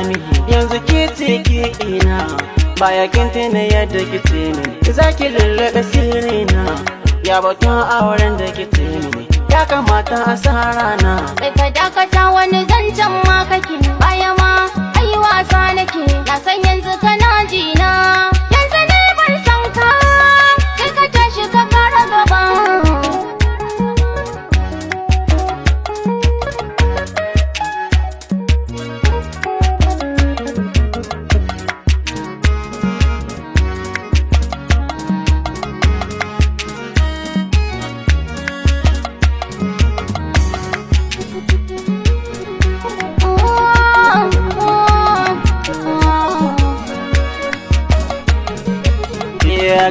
mihi yanzu ke ce ke ina baya kin tuna yadda kice mini zaki lullube sirrina ya batun auren da kice mini ya kamata a sa rana. Kai ka dakata wani zancen ma kake baya ma ai wasa nake na san yanzu kana jina yanzu ne ban san ka kai ka tashi ka kara gaba.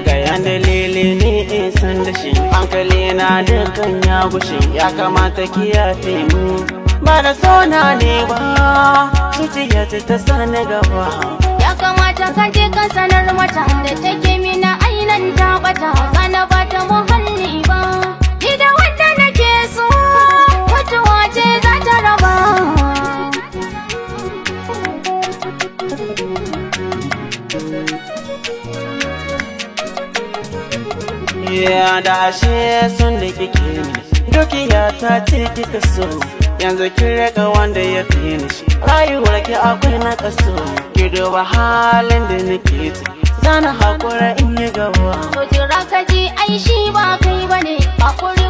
Ga yan dalili ne in san da shi hankali na dukkan ya gushe ya kamata ki yafe mu ba da sona ne ba zuciya ta sani gaba. Ya kamata ka je ka sanar mata da take mina ainan ta bata kana ba ta muhalli ba ni da wanda nake so mutuwa ce za ta raba. Ya da ashe sun da kike ni dukiya ta ce kika so yanzu kin raka wanda ya fi ni shi rayuwar ki akwai na kaso ki duba halin da nake ci zana hakura in yi gaba. To jira ka ji ai shi ba kai bane hakuri